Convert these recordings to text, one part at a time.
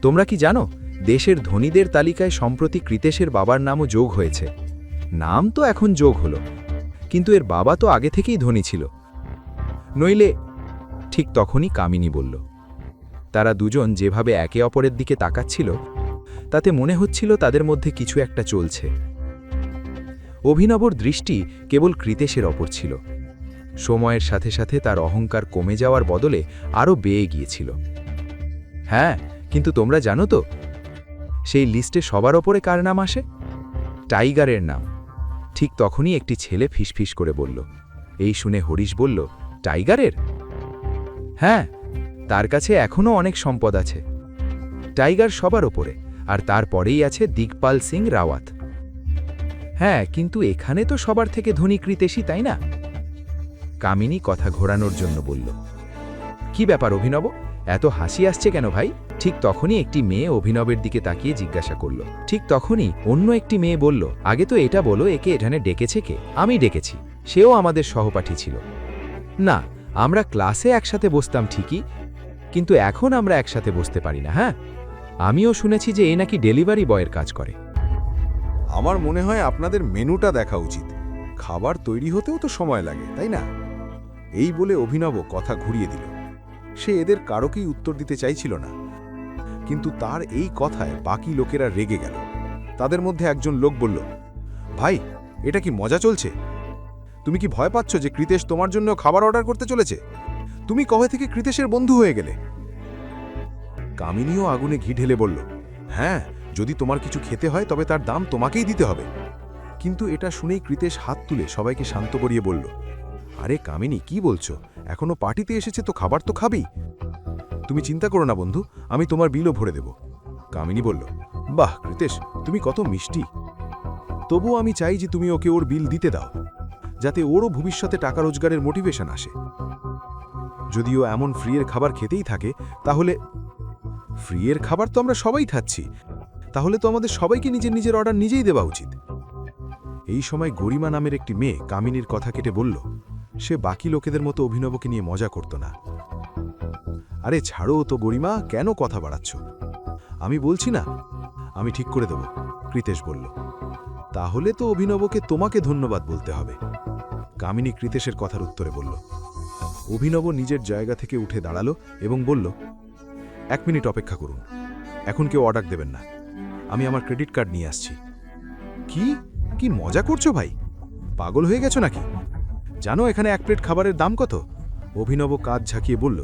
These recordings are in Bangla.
তোমরা কি জানো দেশের ধনীদের তালিকায় সম্প্রতি কৃতেশের বাবার নামও যোগ হয়েছে? নাম তো এখন যোগ হলো, কিন্তু এর বাবা তো আগে থেকেই ধনী ছিল। নইলে ঠিক তখনই কামিনী বলল। তারা দুজন যেভাবে একে অপরের দিকে তাকাচ্ছিল তাতে মনে হচ্ছিল তাদের মধ্যে কিছু একটা চলছে। অভিনবর দৃষ্টি কেবল কৃতেশের ওপর ছিল। সময়ের সাথে সাথে তার অহংকার কমে যাওয়ার বদলে আরও বেয়ে গিয়েছিল। হ্যাঁ, কিন্তু তোমরা জানো তো সেই লিস্টে সবার ওপরে কার নাম আসে? টাইগারের নাম। ঠিক তখনই একটি ছেলে ফিসফিস করে বলল। এই শুনে হরিশ বলল, টাইগারের? হ্যাঁ, তার কাছে এখনও অনেক সম্পদ আছে। টাইগার সবার ওপরে, আর তারপরেই আছে দিগপাল সিং রাওয়াত। হ্যাঁ, কিন্তু এখানে তো সবার থেকে ধনী কৃতেশী, তাই না? কামিনী কথা ঘোরানোর জন্য বলল। কি ব্যাপার অভিনব, এত হাসি আসছে কেন ভাই? ঠিক তখনই একটি মেয়ে অভিনবের দিকে তাকিয়ে জিজ্ঞাসা করল। ঠিক তখনই অন্য একটি মেয়ে বলল, আগে তো এটা বলো, একে এখানে ডেকেছে কে? আমি ডেকেছি, সেও আমাদের সহপাঠী ছিল। না, আমরা ক্লাসে একসাথে বসতাম ঠিকই, কিন্তু এখন আমরা একসাথে বসতে পারি না। হ্যাঁ, আমিও শুনেছি যে এ নাকি ডেলিভারি বয়ের কাজ করে। আমার মনে হয় আপনাদের মেনুটা দেখা উচিত। খাবার তৈরি হতেও তো সময় লাগে, তাই না? এই বলে অভিনব কথা ঘুরিয়ে দিল। সে এদের কারোকেই উত্তর দিতে চাইছিল না, কিন্তু তার এই কথায় বাকি লোকেরা রেগে গেল। তাদের মধ্যে একজন লোক বলল, ভাই, এটা কি মজা চলছে? তুমি কি ভয় পাচ্ছ যে কৃতেশ তোমার জন্য খাবার অর্ডার করতে চলেছে? তুমি কবে থেকে কৃতেশের বন্ধু হয়ে গেলে? কামিনীও আগুনে ঘি ঢেলে বলল, হ্যাঁ, যদি তোমার কিছু খেতে হয় তবে তার দাম তোমাকেই দিতে হবে। কিন্তু এটা শুনেই কৃতেশ হাত তুলে সবাইকে শান্ত করিয়ে বলল, আরে কামিনী, কি বলছো? এখনো পার্টিতে এসেছে তো খাবার তো খাবেই। তুমি চিন্তা করো না বন্ধু, আমি তোমার বিলও ভরে দেব। কামিনী বলল, বাহ কৃতেশ, তুমি কত মিষ্টি। তবুও আমি চাই যে তুমি ওকে ওর বিল দিতে দাও, যাতে ওরও ভবিষ্যতে টাকা রোজগারের মোটিভেশন আসে। যদিও এমন ফ্রিয়ের খাবার খেতেই থাকে, তাহলে ফ্রিয়ের খাবার তো আমরা সবাই খাচ্ছি, তাহলে তো আমাদের সবাইকে নিজের নিজের অর্ডার নিজেই দেওয়া উচিত। এই সময় গরিমা নামের একটি মেয়ে কামিনীর কথা কেটে বলল, সে বাকি লোকেদের মতো অভিনবকে নিয়ে মজা করত না। আরে ছাড়ো তো গরিমা, কেন কথা বাড়াচ্ছ? আমি বলছি না, আমি ঠিক করে দেব, কৃতেশ বলল। তাহলে তো অভিনবকে তোমাকে ধন্যবাদ বলতে হবে, কামিনী কৃতেশের কথার উত্তরে বলল। অভিনব নিজের জায়গা থেকে উঠে দাঁড়ালো এবং বলল, 1 মিনিট অপেক্ষা করুন, এখন কেউ অর্ডার দেবেন না, আমি আমার ক্রেডিট কার্ড নিয়ে আসছি। কি কি মজা করছো ভাই? পাগল হয়ে গেছো নাকি? জানো এখানে 1 প্লেট খাবারের দাম কত? অভিনব কাজ ঝাঁকিয়ে বলল,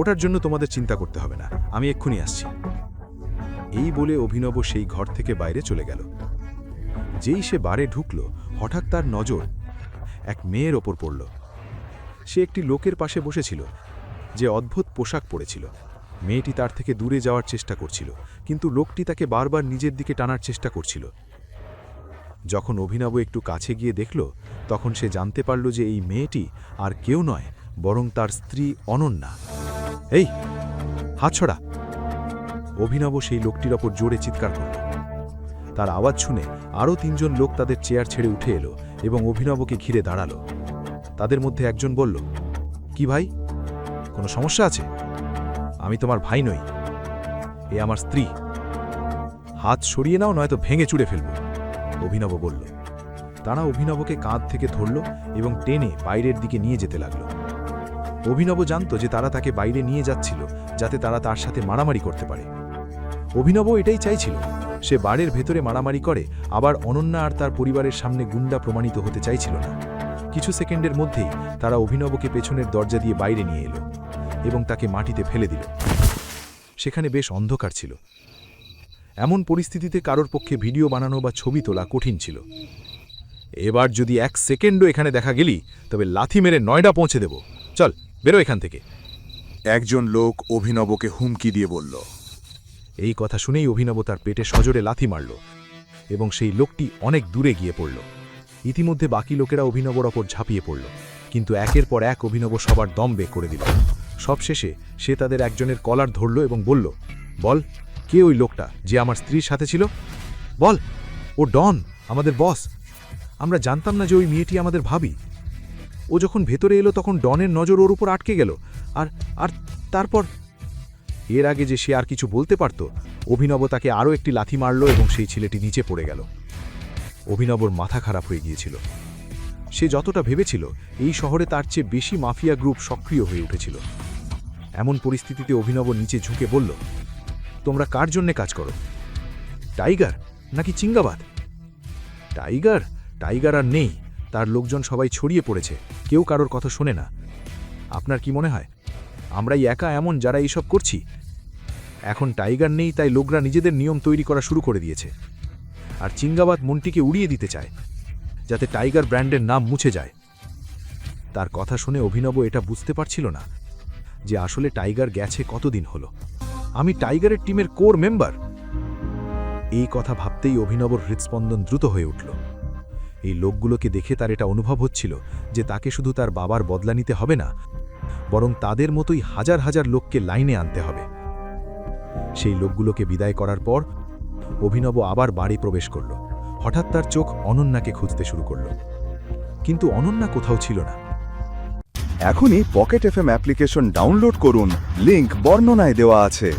ওটার জন্য তোমাদের চিন্তা করতে হবে না, আমি এক্ষুনি আসছি। এই বলে অভিনব সেই ঘর থেকে বাইরে চলে গেল। যেই সে বারে ঢুকল, হঠাৎ তার নজর এক মেয়ের ওপর পড়ল। সে একটি লোকের পাশে বসেছিল, যে অদ্ভুত পোশাক পরেছিল। মেয়েটি তার থেকে দূরে যাওয়ার চেষ্টা করছিল, কিন্তু লোকটি তাকে বারবার নিজের দিকে টানার চেষ্টা করছিল। যখন অভিনব একটু কাছে গিয়ে দেখল, তখন সে জানতে পারল যে এই মেয়েটি আর কেউ নয়, বরং তার স্ত্রী অনন্যা। এই, হাত ছড়া! অভিনব সেই লোকটির ওপর জোরে চিৎকার করল। তার আওয়াজ শুনে আরও 3 জন লোক তাদের চেয়ার ছেড়ে উঠে এলো এবং অভিনবকে ঘিরে দাঁড়ালো। তাদের মধ্যে একজন বলল, কি ভাই, কোনো সমস্যা আছে? আমি তোমার ভাই নই, এ আমার স্ত্রী। হাত সরিয়ে নাও, নয়তো ভেঙে চুড়ে ফেলব, অভিনব বলল। তারা অভিনবকে কাঁধ থেকে ধরল এবং টেনে বাইরের দিকে নিয়ে যেতে লাগল। অভিনব জানত যে তারা তাকে বাইরে নিয়ে যাচ্ছিল যাতে তারা তার সাথে মারামারি করতে পারে। অভিনব এটাই চাইছিল, সে বাড়ির ভেতরে মারামারি করে আবার অনন্যা আর তার পরিবারের সামনে গুন্ডা প্রমাণিত হতে চাইছিল না। কিছু সেকেন্ডের মধ্যেই তারা অভিনবকে পেছনের দরজা দিয়ে বাইরে নিয়ে এলো এবং তাকে মাটিতে ফেলে দিল। সেখানে বেশ অন্ধকার ছিল। এমন পরিস্থিতিতে কারোর পক্ষে ভিডিও বানানো বা ছবি তোলা কঠিন ছিল। এবার যদি 1 সেকেন্ডও এখানে দেখা গেলি, তবে লাথি মেরে নয়ডা পৌঁছে দেব। চল, বেরো এখান থেকে, একজন লোক অভিনবকে হুমকি দিয়ে বলল। এই কথা শুনেই অভিনব তার পেটে সজোরে লাথি মারল এবং সেই লোকটি অনেক দূরে গিয়ে পড়ল। ইতিমধ্যে বাকি লোকেরা অভিনবর ওপর ঝাঁপিয়ে পড়ল, কিন্তু একের পর এক অভিনব সবার দম বের করে দিল। সবশেষে সে তাদের একজনের কলার ধরল এবং বলল, বল, কে ওই লোকটা যে আমার স্ত্রীর সাথে ছিল? বল, ও ডন, আমাদের বস। আমরা জানতাম না যে ওই মেয়েটি আমাদের ভাবি। ও যখন ভেতরে এলো তখন ডনের নজর ওর উপর আটকে গেল, আর তারপর এর আগে যে সে আর কিছু বলতে পারত, অভিনব তাকে আরও একটি লাথি মারল এবং সেই ছেলেটি নিচে পড়ে গেল। অভিনবর মাথা খারাপ হয়ে গিয়েছিল। সে যতটা ভেবেছিল, এই শহরে তার চেয়ে বেশি মাফিয়া গ্রুপ সক্রিয় হয়ে উঠেছিল। এমন পরিস্থিতিতে অভিনব নিচে ঝুঁকে বলল, তোমরা কার জন্যে কাজ করো? টাইগার নাকি চিঙ্গাবাদ? টাইগার টাইগার আর নেই, তার লোকজন সবাই ছড়িয়ে পড়েছে, কেউ কারোর কথা শোনে না। আপনার কি মনে হয় আমরাই একা এমন যারা এইসব করছি? এখন টাইগার নেই, তাই লোকরা নিজেদের নিয়ম তৈরি করা শুরু করে দিয়েছে। আর চিঙ্গাবাদ মনটিকে উড়িয়ে দিতে চায়, যাতে টাইগার ব্র্যান্ডের নাম মুছে যায়। তার কথা শুনে অভিনব এটা বুঝতে পারছিল না যে আসলে টাইগার গেছে কতদিন হলো। আমি টাইগারের টিমের কোর মেম্বার। এই কথা ভাবতেই অভিনবর হৃৎস্পন্দন দ্রুত হয়ে উঠল। এই লোকগুলোকে দেখে তার এটা অনুভব হচ্ছিল যে তাকে শুধু তার বাবার বদলা নিতে হবে না, বরং তাদের মতোই হাজার হাজার লোককে লাইনে আনতে হবে। সেই লোকগুলোকে বিদায় করার পর অভিনব আবার বাড়ি প্রবেশ করল। হঠাৎ তার চোখ অনন্যাকে খুঁজতে শুরু করল, কিন্তু অনন্যা কোথাও ছিল না। এখনই পকেট এফএম অ্যাপ্লিকেশন ডাউনলোড করুন, লিংক বর্ণনায় দেওয়া আছে।